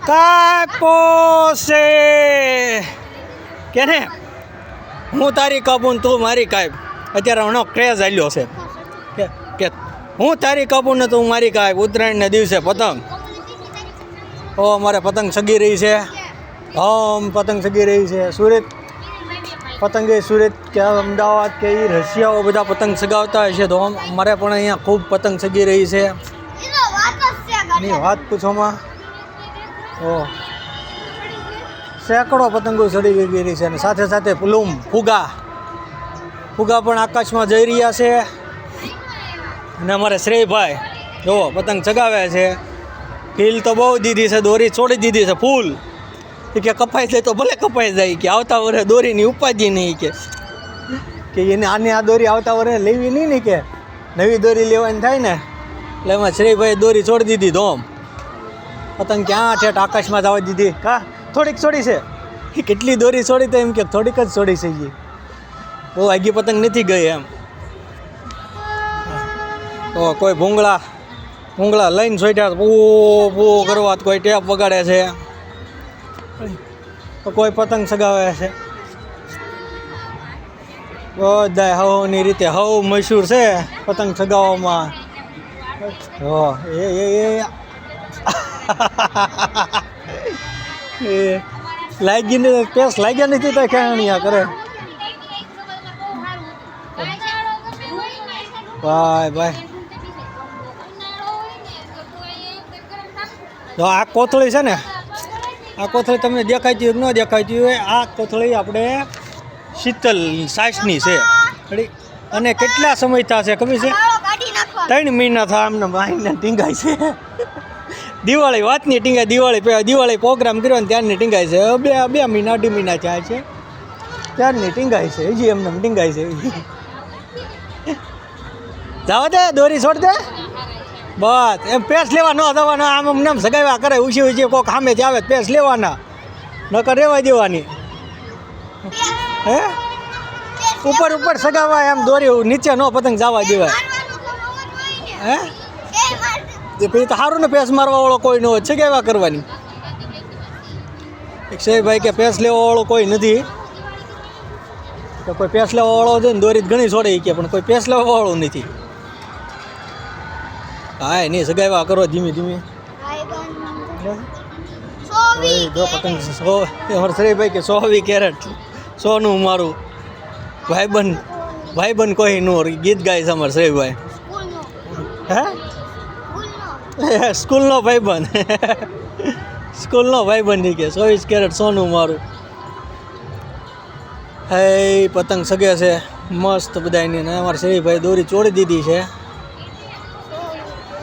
કાપો છે કે ને હું તારી કાપું તું મારી કાપ. અત્યારે ઘણો ક્રેઝ આલ્યો છે કે હું તારી કાપું ને તું મારી કાપ. ઉત્તરાયણના દિવસે પતંગ, ઓ મારે પતંગ સગી રહી છે. પતંગ સગી રહી છે. સુરત પતંગ એ સુરત કે અમદાવાદ કે એ રશિયાઓ બધા પતંગ સગાવતા હશે, તો મારે પણ અહીંયા ખૂબ પતંગ સગી રહી છે. એની વાત પૂછોમાં ઓ સેંકડો પતંગો ચડી ગઈ રહી છે. અને સાથે સાથે પ્લુમ ફુગા પણ આકાશમાં જઈ રહ્યા છે. અને અમારે શ્રેયભાઈ જો પતંગ ચગાવે છે. ઢીલ તો બહુ દીધી છે, દોરી છોડી દીધી છે ફૂલ. એ કે કપાઈ જાય તો ભલે કપાઈ જાય, કે આવતા વર્ષે દોરીની ઉપાધિ નહીં, કે એને આને આ દોરી આવતા વર્ષે લેવી નહીં ને, કે નવી દોરી લેવાની થાય ને. એટલે એમાં શ્રેયભાઈ દોરી છોડી દીધી ધોમ. પતંગ ક્યાં ઠેઠ આકાશમાં જવા દીધી. થોડીક છોડી છે. એ કેટલી દોરી છોડી તો એમ કે થોડીક જ છોડી છે. એ બહુ આગી પતંગ નથી ગઈ એમ. તો કોઈ ભૂંગળા લઈને છોડ્યા પૂ કરવા, કોઈ ટેપ વગાડે છે, તો કોઈ પતંગ સગાવે છે. બધા હવની રીતે હવ મશહૂર છે પતંગ સગાવવામાં. એ લાગીને પેસ લાગ્યા નથી તો ખેણીયા કરે. ભાઈ તો આ કોથળી છે ને, આ કોથળી તમને દેખાતી હોય ન દેખાતી હોય, આ કોથળી આપણે શીતલ સાસની છે. અને કેટલા સમય થશે ખબર છે? 3 મહિના થયા આમને માઈને ટીંગાય છે. દિવાળી વાતની ટીંગાય, દિવાળી પ્રોગ્રામ કર્યો ને ત્યારની ટીંગાય છે. 2 મહિના 2.5 મહિના થયા છે ત્યારની ટીંગાય છે. હજી એમને ટીંગાય છે. જવા દે, દોરી છોડ દે બસ. એમ પેસ લેવા ન જવાના, આમ નામ સગાવ્યા કરે. ઉછી કોક સામેથી આવે પેસ લેવાના, નકર રહેવા દેવાની. હે ઉપર સગાવા એમ દોરી નીચે ન પતંગ જવા દેવાય. હે પછી તો સારું ને, પેસ મારવા વાળો કોઈ ન હોય, સગાવ્યા કરવાની. એક છે ભાઈ કે પેસ લેવા વાળો કોઈ નથી, તો કોઈ પેસ લેવા વાળો છે ને દોરી ઘણી છોડે કે, પણ કોઈ પેસ લેવા વાળો નથી. હા નહીં સગાવ્યા કરો ધીમે ધીમે. જો પતંગ શ્રેયભાઈ કે 120 કેરેટ સોનું મારું ભાઈબંધ કોઈ નું ગીત ગાય છે અમારે શ્રેયભાઈ. હે સ્કૂલનો ભાઈબંધ કે 24 કેરેટ સોનું મારું. હે પતંગ સગે છે મસ્ત બધાની. ને અમારે શ્રેયભાઈ દોરી ચોડી દીધી છે.